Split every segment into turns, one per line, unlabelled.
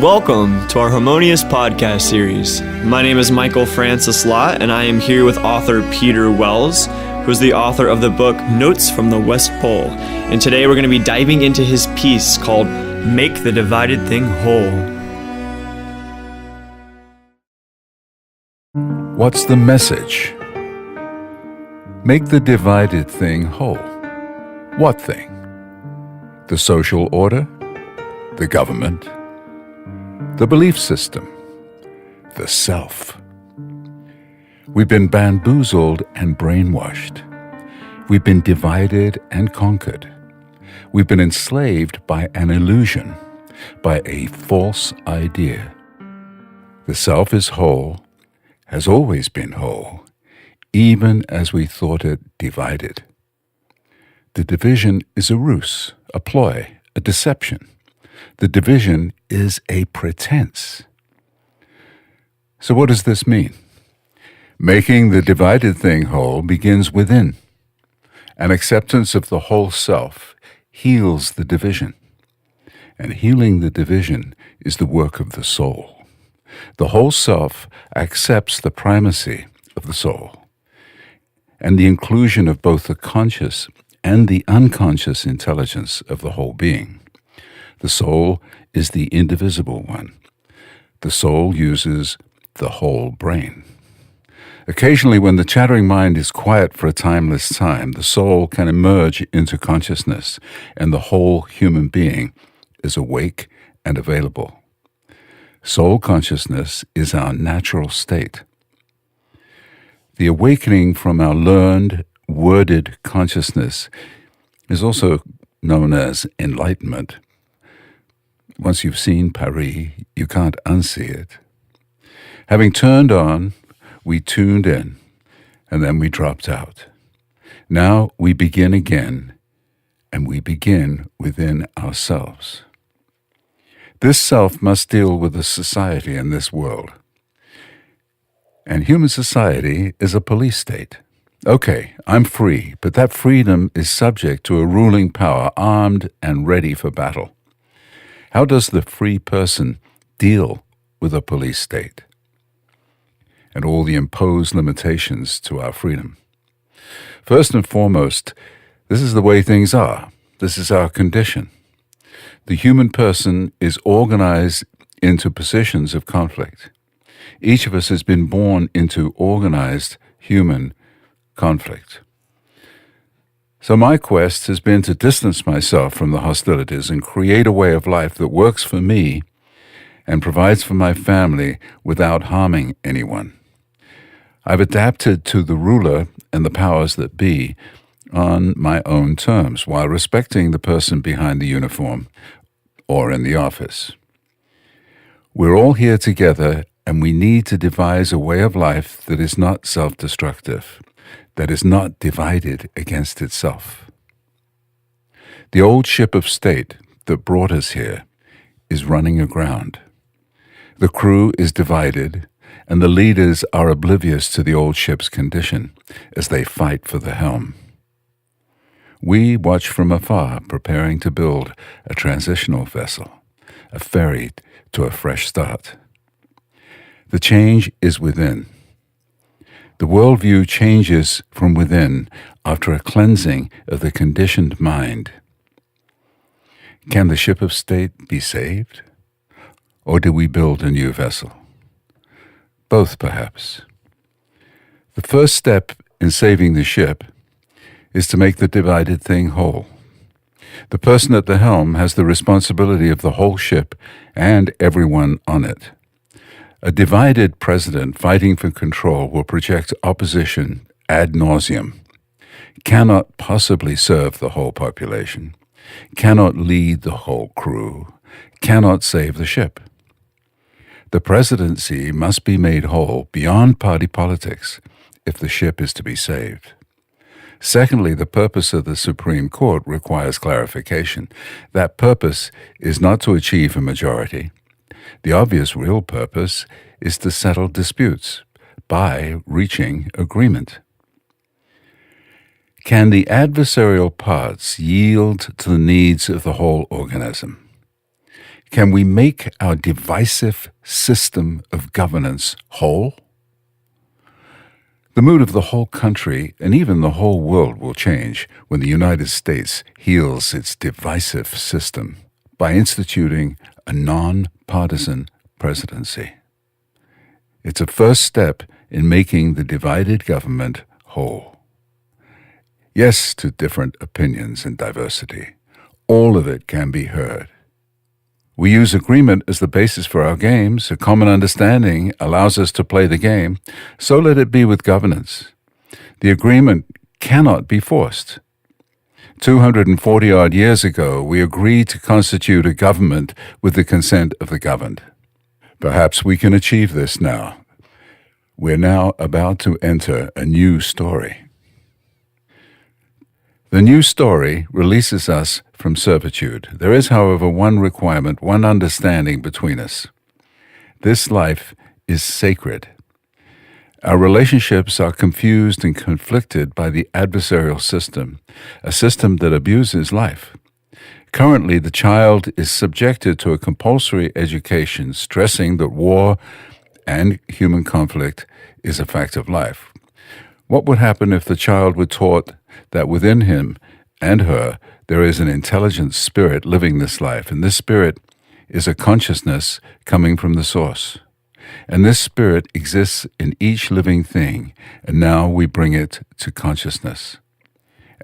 Welcome to our Harmonyus podcast series. My name is Michael Francis Lott, and I am here with author Peter Wells, who is the author of the book Notes from the West Pole. And today we're going to be diving into his piece called Make the Divided Thing Whole.
What's the message? Make the divided thing whole. What thing? The social order? The government? The belief system? The self? We've been bamboozled and brainwashed. We've been divided and conquered. We've been enslaved by an illusion, by a false idea. The self is whole, has always been whole, even as we thought it divided. The division is a ruse, a ploy, a deception. The division is a pretense. So what does this mean? Making the divided thing whole begins within. An acceptance of the whole self heals the division. And healing the division is the work of the soul. The whole self accepts the primacy of the soul and the inclusion of both the conscious and the unconscious intelligence of the whole being. The soul is the indivisible one. The soul uses the whole brain. Occasionally, when the chattering mind is quiet for a timeless time, the soul can emerge into consciousness, and the whole human being is awake and available. Soul consciousness is our natural state. The awakening from our learned, worded consciousness is also known as enlightenment. Once you've seen Paris, you can't unsee it. Having turned on, we tuned in, and then we dropped out. Now we begin again, and we begin within ourselves. This self must deal with the society in this world. And human society is a police state. Okay, I'm free, but that freedom is subject to a ruling power armed and ready for battle. How does the free person deal with a police state and all the imposed limitations to our freedom? First and foremost, this is the way things are. This is our condition. The human person is organized into positions of conflict. Each of us has been born into organized human conflict. So my quest has been to distance myself from the hostilities and create a way of life that works for me and provides for my family without harming anyone. I've adapted to the ruler and the powers that be on my own terms while respecting the person behind the uniform or in the office. We're all here together, and we need to devise a way of life that is not self-destructive, that is not divided against itself. The old ship of state that brought us here is running aground. The crew is divided, and the leaders are oblivious to the old ship's condition as they fight for the helm. We watch from afar, preparing to build a transitional vessel, a ferry to a fresh start. The change is within. The worldview changes from within after a cleansing of the conditioned mind. Can the ship of state be saved? Or do we build a new vessel? Both, perhaps. The first step in saving the ship is to make the divided thing whole. The person at the helm has the responsibility of the whole ship and everyone on it. A divided president fighting for control will project opposition ad nauseum, cannot possibly serve the whole population, cannot lead the whole crew, cannot save the ship. The presidency must be made whole beyond party politics if the ship is to be saved. Secondly, the purpose of the Supreme Court requires clarification. That purpose is not to achieve a majority. The obvious real purpose is to settle disputes by reaching agreement. Can the adversarial parts yield to the needs of the whole organism? Can we make our divisive system of governance whole? The mood of the whole country and even the whole world will change when the United States heals its divisive system by instituting a non-partisan presidency. It's a first step in making the divided government whole. Yes to different opinions and diversity. All of it can be heard. We use agreement as the basis for our games. A common understanding allows us to play the game. So let it be with governance. The agreement cannot be forced. 240-odd years ago, we agreed to constitute a government with the consent of the governed. Perhaps we can achieve this now. We're now about to enter a new story. The new story releases us from servitude. There is, however, one requirement, one understanding between us. This life is sacred. Our relationships are confused and conflicted by the adversarial system, a system that abuses life. Currently, the child is subjected to a compulsory education, stressing that war and human conflict is a fact of life. What would happen if the child were taught that within him and her there is an intelligent spirit living this life, and this spirit is a consciousness coming from the source? And this spirit exists in each living thing, and now we bring it to consciousness.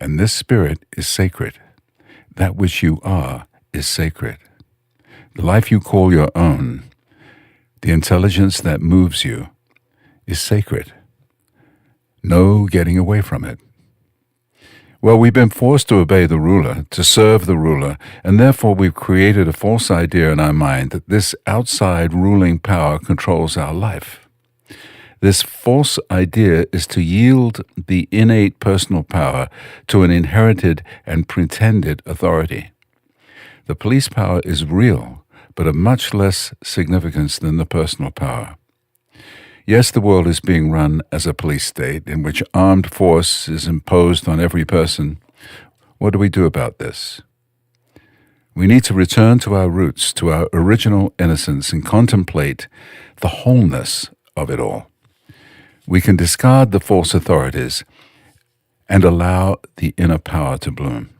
And this spirit is sacred. That which you are is sacred. The life you call your own, the intelligence that moves you, is sacred. No getting away from it. Well, we've been forced to obey the ruler, to serve the ruler, and therefore we've created a false idea in our mind that this outside ruling power controls our life. This false idea is to yield the innate personal power to an inherited and pretended authority. The police power is real, but of much less significance than the personal power. Yes, the world is being run as a police state in which armed force is imposed on every person. What do we do about this? We need to return to our roots, to our original innocence, and contemplate the wholeness of it all. We can discard the false authorities and allow the inner power to bloom.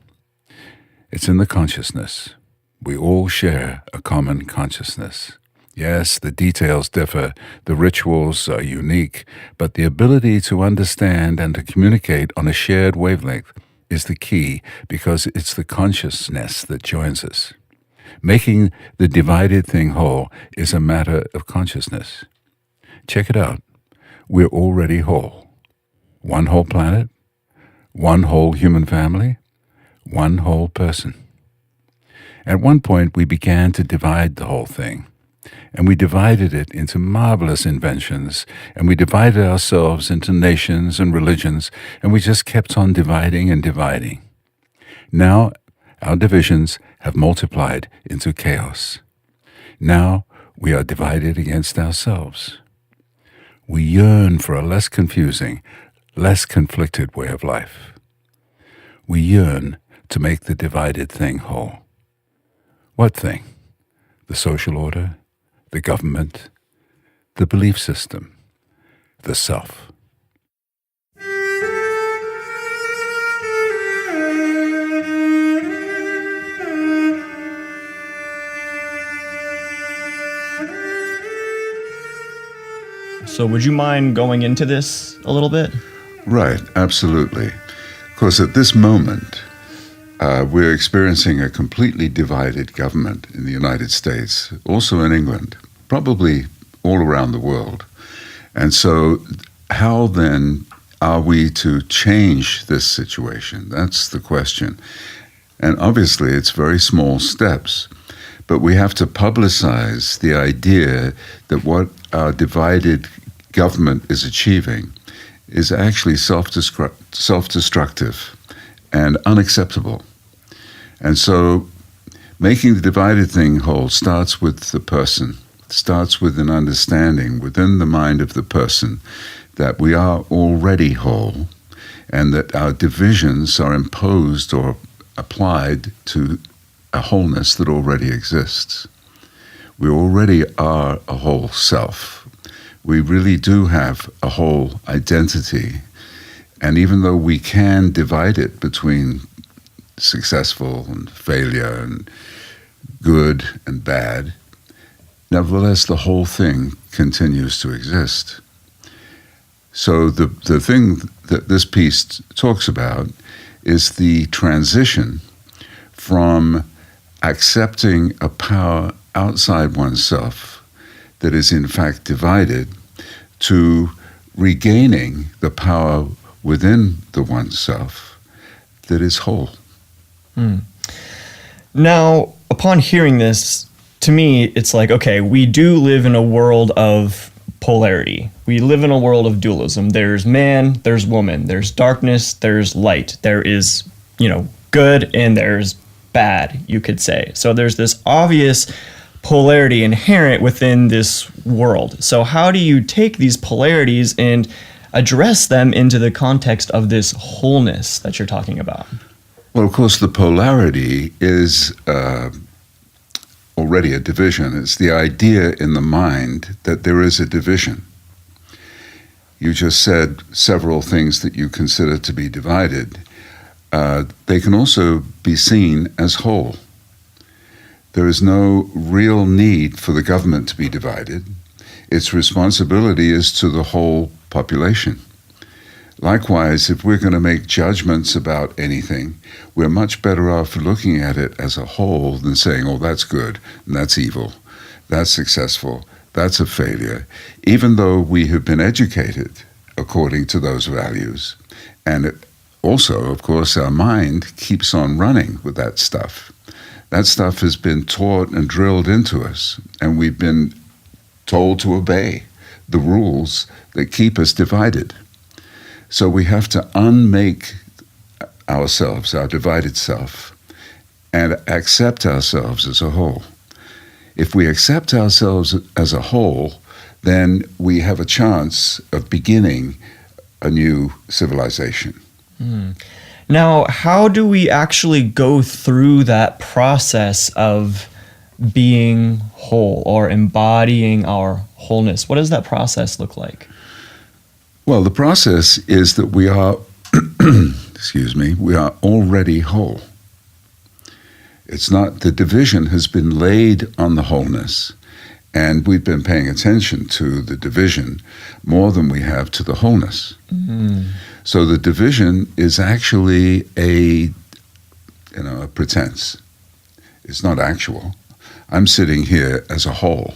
It's in the consciousness. We all share a common consciousness. Yes, the details differ, the rituals are unique, but the ability to understand and to communicate on a shared wavelength is the key, because it's the consciousness that joins us. Making the divided thing whole is a matter of consciousness. Check it out. We're already whole. One whole planet, one whole human family, one whole person. At one point, we began to divide the whole thing. And we divided it into marvelous inventions, and we divided ourselves into nations and religions, and we just kept on dividing and dividing. Now, our divisions have multiplied into chaos. Now, we are divided against ourselves. We yearn for a less confusing, less conflicted way of life. We yearn to make the divided thing whole. What thing? The social order? The government, the belief system, the self.
So would you mind going into this a little bit?
Right, absolutely. Of course, at this moment, we're experiencing a completely divided government in the United States, also in England, probably all around the world. And so how then are we to change this situation? That's the question. And obviously it's very small steps, but we have to publicize the idea that what our divided government is achieving is actually self-destructive and unacceptable. And so making the divided thing whole starts with the person, starts with an understanding within the mind of the person that we are already whole and that our divisions are imposed or applied to a wholeness that already exists. We already are a whole self. We really do have a whole identity. And even though we can divide it between successful and failure and good and bad, nevertheless, the whole thing continues to exist. So the thing that this piece talks about is the transition from accepting a power outside oneself that is in fact divided to regaining the power within the oneself that is whole.
Now, upon hearing this, to me, it's like, okay, we do live in a world of polarity. We live in a world of dualism. There's man, there's woman, there's darkness, there's light. There is, good and there's bad, you could say. So there's this obvious polarity inherent within this world. So how do you take these polarities and address them into the context of this wholeness that you're talking about?
Well, of course, the polarity is already a division. It's the idea in the mind that there is a division. You just said several things that you consider to be divided. They can also be seen as whole. There is no real need for the government to be divided. Its responsibility is to the whole population. Likewise, if we're going to make judgments about anything, we're much better off looking at it as a whole than saying, oh, that's good, and that's evil, that's successful, that's a failure, even though we have been educated according to those values. And also, of course, our mind keeps on running with that stuff. That stuff has been taught and drilled into us, and we've been told to obey the rules that keep us divided. So we have to unmake ourselves, our divided self, and accept ourselves as a whole. If we accept ourselves as a whole, then we have a chance of beginning a new civilization.
Now, how do we actually go through that process of being whole or embodying our wholeness? What does that process look like?
Well, the process is that we are, we are already whole. It's not, the division has been laid on the wholeness, and we've been paying attention to the division more than we have to the wholeness. So the division is actually a pretense. It's not actual. I'm sitting here as a whole,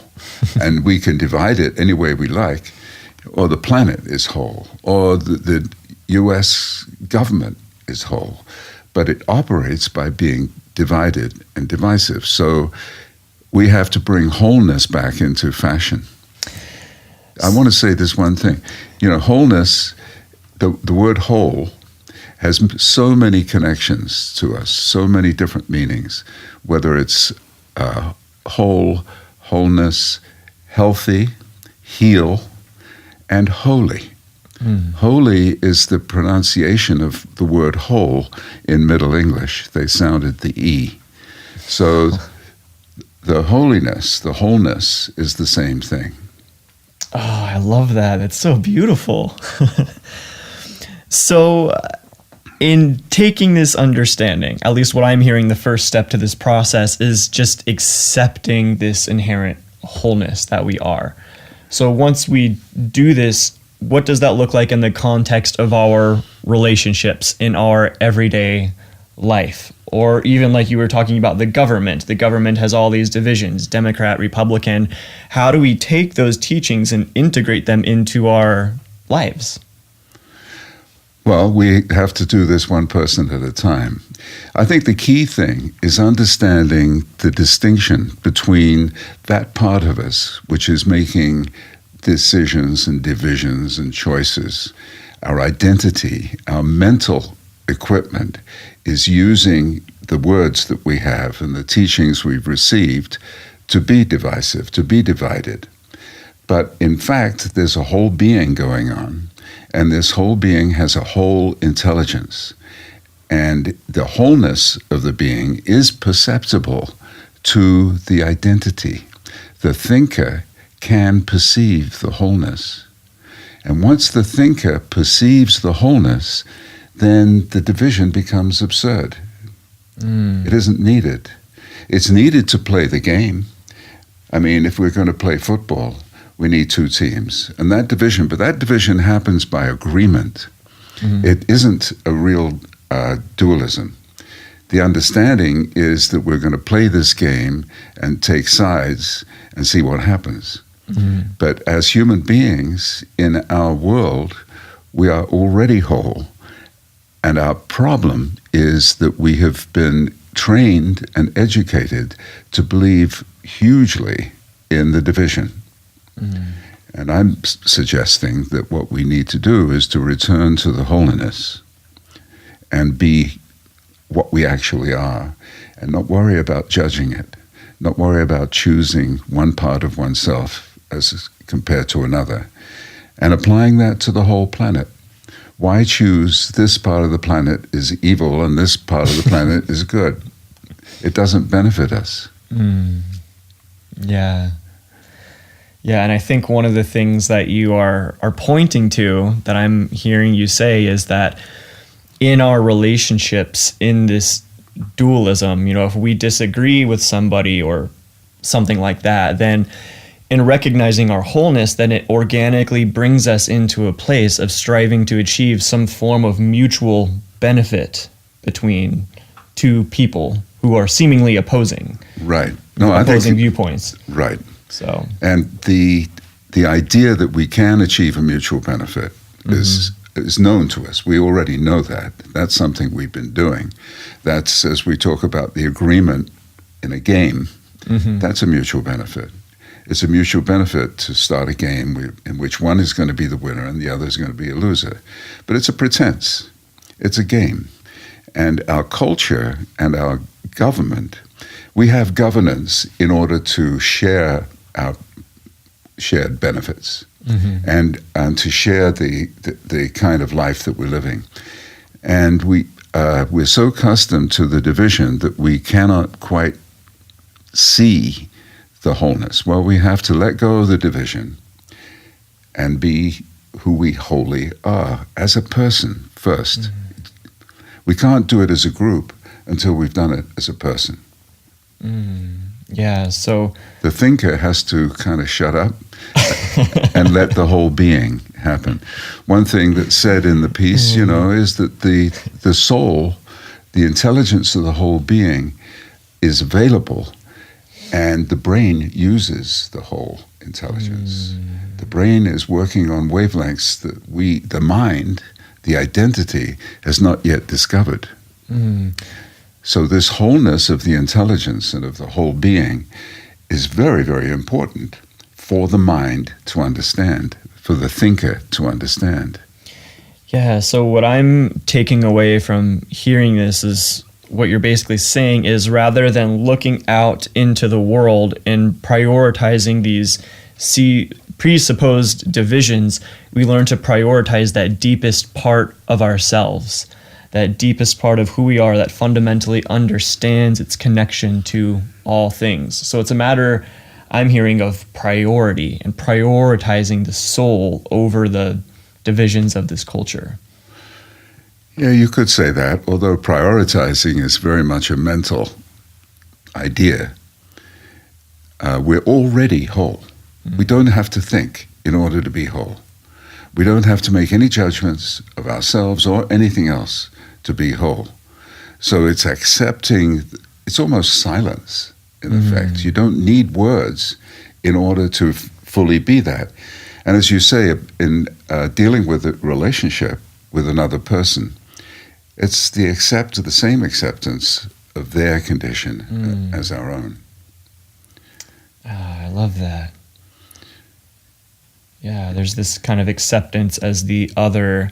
and we can divide it any way we like. Or the planet is whole, or the U.S. government is whole, but it operates by being divided and divisive. So we have to bring wholeness back into fashion. I want to say this one thing. Wholeness, the word whole has so many connections to us, so many different meanings, whether it's whole, wholeness, healthy, heal, and holy. Holy is the pronunciation of the word whole in Middle English. They sounded the E. So the holiness, the wholeness is the same thing.
Oh, I love that. It's so beautiful. So in taking this understanding, at least what I'm hearing, the first step to this process is just accepting this inherent wholeness that we are. So once we do this, what does that look like in the context of our relationships in our everyday life? Or even like you were talking about the government. The government has all these divisions, Democrat, Republican. How do we take those teachings and integrate them into our lives?
Well, we have to do this one person at a time. I think the key thing is understanding the distinction between that part of us, which is making decisions and divisions and choices. Our identity, our mental equipment is using the words that we have and the teachings we've received to be divisive, to be divided. But in fact, there's a whole being going on. And this whole being has a whole intelligence. And the wholeness of the being is perceptible to the identity. the thinker can perceive the wholeness. And once the thinker perceives the wholeness, then the division becomes absurd. It isn't needed. It's needed to play the game. I mean, if we're going to play football, we need two teams. And that division happens by agreement. It isn't a real dualism. The understanding is that we're going to play this game and take sides and see what happens. But as human beings in our world, we are already whole. And our problem is that we have been trained and educated to believe hugely in the division. And I'm suggesting that what we need to do is to return to the holiness and be what we actually are, and not worry about judging it, not worry about choosing one part of oneself as compared to another, and applying that to the whole planet. Why choose this part of the planet is evil and this part of the planet is good? It doesn't benefit us.
Yeah. Yeah, and I think one of the things that you are pointing to, that I'm hearing you say, is that in our relationships, in this dualism, if we disagree with somebody or something like that, then in recognizing our wholeness, then it organically brings us into a place of striving to achieve some form of mutual benefit between two people who are seemingly opposing.
Right.
Opposing viewpoints.
Right.
So.
And the idea that we can achieve a mutual benefit is known to us. We already know that. That's something we've been doing. That's, as we talk about the agreement in a game, that's a mutual benefit. It's a mutual benefit to start a game in which one is going to be the winner and the other is going to be a loser. But it's a pretense. It's a game. And our culture and our government, we have governance in order to share our shared benefits and to share the kind of life that we're living. And we're so accustomed to the division that we cannot quite see the wholeness. Well, we have to let go of the division and be who we wholly are as a person first. We can't do it as a group until we've done it as a person.
Yeah, so
the thinker has to kind of shut up and let the whole being happen. One thing that's said in the piece, is that the soul, the intelligence of the whole being is available, and the brain uses the whole intelligence. The brain is working on wavelengths that the mind, the identity, has not yet discovered. So this wholeness of the intelligence and of the whole being is very, very important for the mind to understand, for the thinker to understand.
Yeah, so what I'm taking away from hearing this is what you're basically saying is, rather than looking out into the world and prioritizing these presupposed divisions, we learn to prioritize that deepest part of ourselves, that deepest part of who we are that fundamentally understands its connection to all things. So it's a matter, I'm hearing, of priority and prioritizing the soul over the divisions of this culture.
Yeah, you could say that, although prioritizing is very much a mental idea. We're already whole. We don't have to think in order to be whole. We don't have to make any judgments of ourselves or anything else to be whole. So it's accepting, it's almost silence, in effect. You don't need words in order to fully be that. And as you say, in dealing with a relationship with another person, it's the same acceptance of their condition as our own.
I love that. Yeah, there's this kind of acceptance as the other,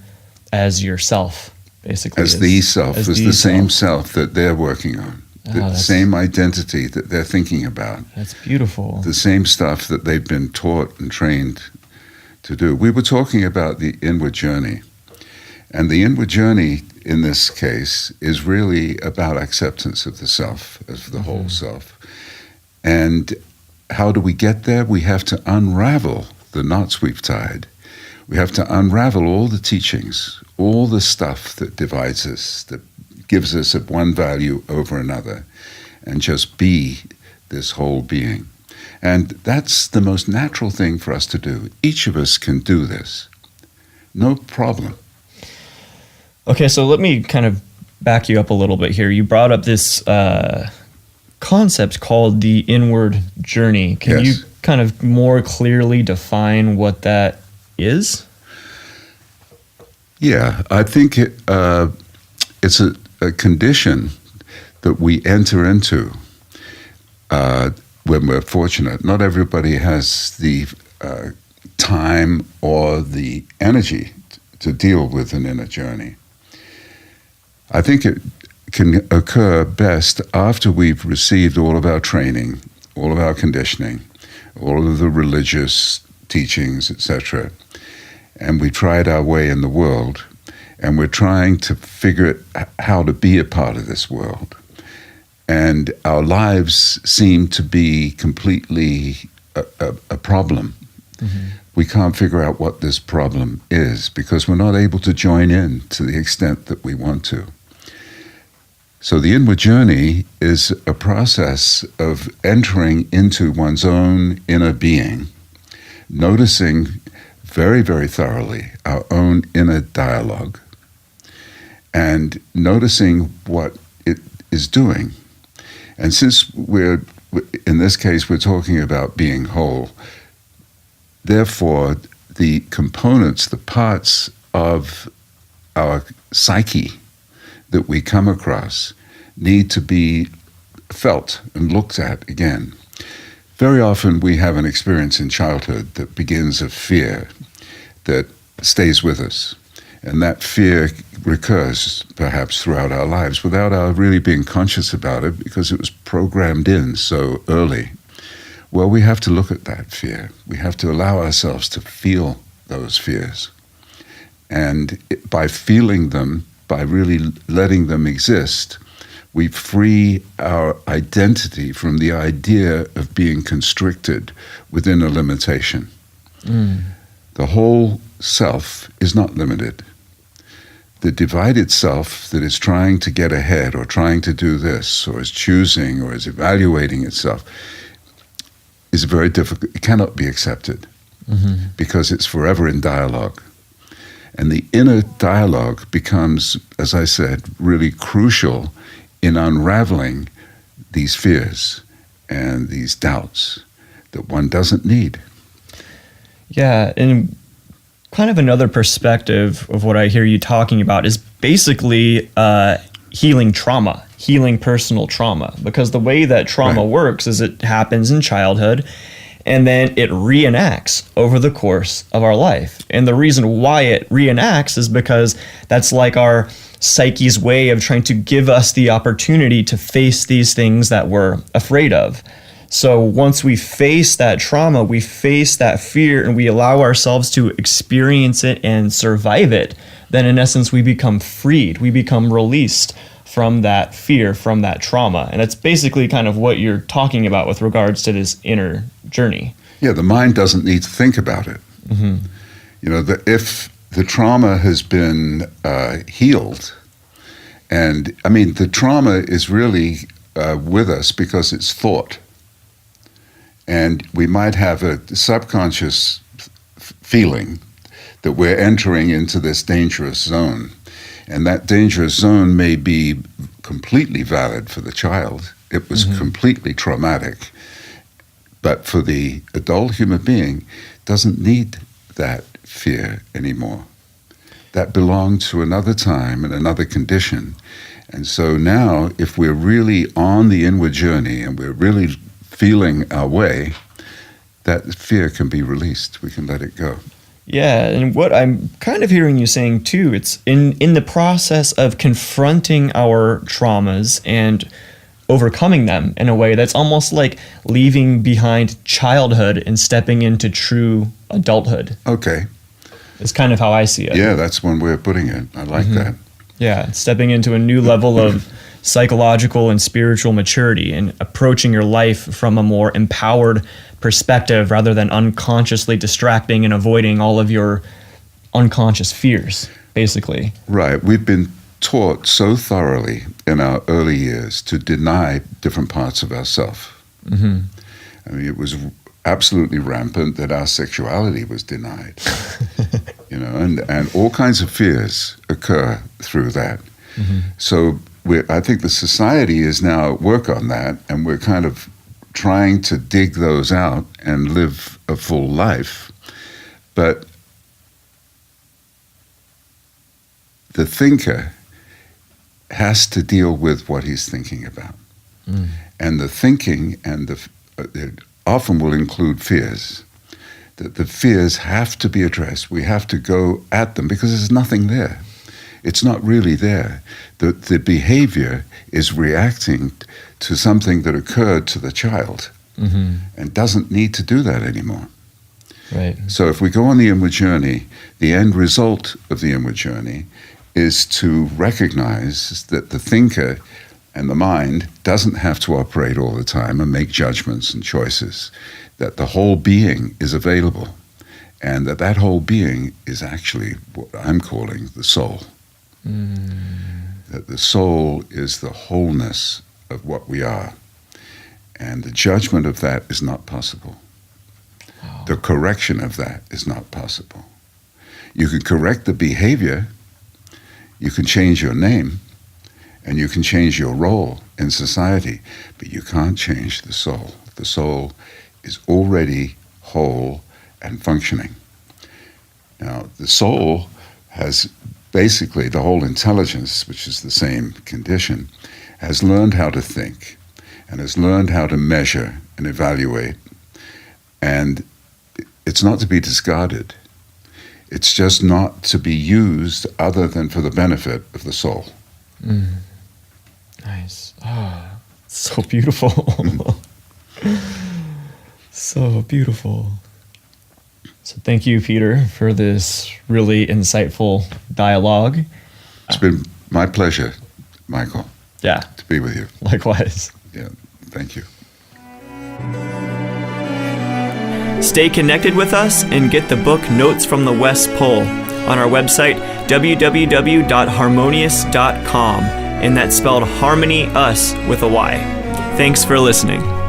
as yourself, basically.
As the self, as the same self that they're working on. The same identity that they're thinking about.
That's beautiful.
The same stuff that they've been taught and trained to do. We were talking about the inward journey. And the inward journey, in this case, is really about acceptance of the self, of the whole self. And how do we get there? We have to unravel the knots we've tied. We have to unravel all the teachings, all the stuff that divides us, that gives us one value over another, and just be this whole being. And that's the most natural thing for us to do. Each of us can do this. No problem.
Okay, so let me kind of back you up a little bit here. You brought up this concept called the inward journey. Can
Yes.
you kind of more clearly define what that is?
Yeah, I think it's a condition that we enter into when we're fortunate. Not everybody has the time or the energy to deal with an inner journey. I think it can occur best after we've received all of our training, all of our conditioning, all of the religious teachings, etc., and we tried our way in the world, and we're trying to figure how to be a part of this world. And our lives seem to be completely a problem. Mm-hmm. We can't figure out what this problem is because we're not able to join in to the extent that we want to. So the inward journey is a process of entering into one's own inner being, noticing very, very thoroughly our own inner dialogue, and noticing what it is doing. And since in this case, we're talking about being whole, therefore, the components, the parts of our psyche that we come across need to be felt and looked at again. Very often we have an experience in childhood that begins of fear that stays with us. And that fear recurs perhaps throughout our lives without our really being conscious about it because it was programmed in so early. Well, we have to look at that fear. We have to allow ourselves to feel those fears. And by feeling them, by really letting them exist, we free our identity from the idea of being constricted within a limitation. The whole self is not limited. The divided self that is trying to get ahead or trying to do this or is choosing or is evaluating itself is very difficult. It cannot be accepted because it's forever in dialogue. And the inner dialogue becomes, as I said, really crucial in unraveling these fears and these doubts that one doesn't need.
Yeah, and kind of another perspective of what I hear you talking about is basically healing trauma, healing personal trauma, because the way that trauma works is it happens in childhood and then it reenacts over the course of our life. And the reason why it reenacts is because that's like our psyche's way of trying to give us the opportunity to face these things that we're afraid of. So once we face that trauma, we face that fear, and we allow ourselves to experience it and survive it, then in essence, we become freed. We become released from that fear, from that trauma. And it's basically kind of what you're talking about with regards to this inner journey.
Yeah, the mind doesn't need to think about it. You know, if the trauma has been healed, and I mean, the trauma is really with us because it's thought. And we might have a subconscious feeling that we're entering into this dangerous zone. And that dangerous zone may be completely valid for the child. It was completely traumatic. But for the adult human being, doesn't need that fear anymore. That belonged to another time and another condition. And so now, if we're really on the inward journey and we're really feeling our way, that fear can be released. We can let it go.
Yeah, and what I'm kind of hearing you saying too, it's in the process of confronting our traumas and overcoming them in a way that's almost like leaving behind childhood and stepping into true adulthood.
Okay.
It's kind of how I see it.
Yeah, that's one way of putting it. I like that.
Yeah, stepping into a new level of psychological and spiritual maturity and approaching your life from a more empowered perspective rather than unconsciously distracting and avoiding all of your unconscious fears, basically.
Right. We've been taught so thoroughly in our early years to deny different parts of ourselves.
Mm-hmm.
I mean, it was absolutely rampant that our sexuality was denied, and all kinds of fears occur through that.
Mm-hmm.
So I think the society is now at work on that, and we're kind of trying to dig those out and live a full life. But the thinker has to deal with what he's thinking about.
Mm.
And the thinking it often will include fears. That the fears have to be addressed. We have to go at them because there's nothing there. It's not really there. The behavior is reacting to something that occurred to the child
Mm-hmm.
and doesn't need to do that anymore.
Right.
So if we go on the inward journey, the end result of the inward journey is to recognize that the thinker and the mind doesn't have to operate all the time and make judgments and choices, that the whole being is available, and that whole being is actually what I'm calling the soul.
Mm.
That the soul is the wholeness of what we are, and the judgment of that is not possible.
Wow.
The correction of that is not possible. You can correct the behavior, you can change your name, and you can change your role in society, but you can't change the soul. The soul is already whole and functioning. Now, the soul has basically the whole intelligence, which is the same condition, has learned how to think and has learned how to measure and evaluate. And it's not to be discarded. It's just not to be used other than for the benefit of the soul.
Mm. Nice. Ah, so beautiful. So beautiful. So thank you, Peter, for this really insightful dialogue.
It's been my pleasure, Michael,
Yeah,
to be with you.
likewise.
Yeah, thank you.
Stay connected with us and get the book Notes from the West Pole on our website, www.harmonius.com, and that's spelled Harmony Us with a Y. Thanks for listening.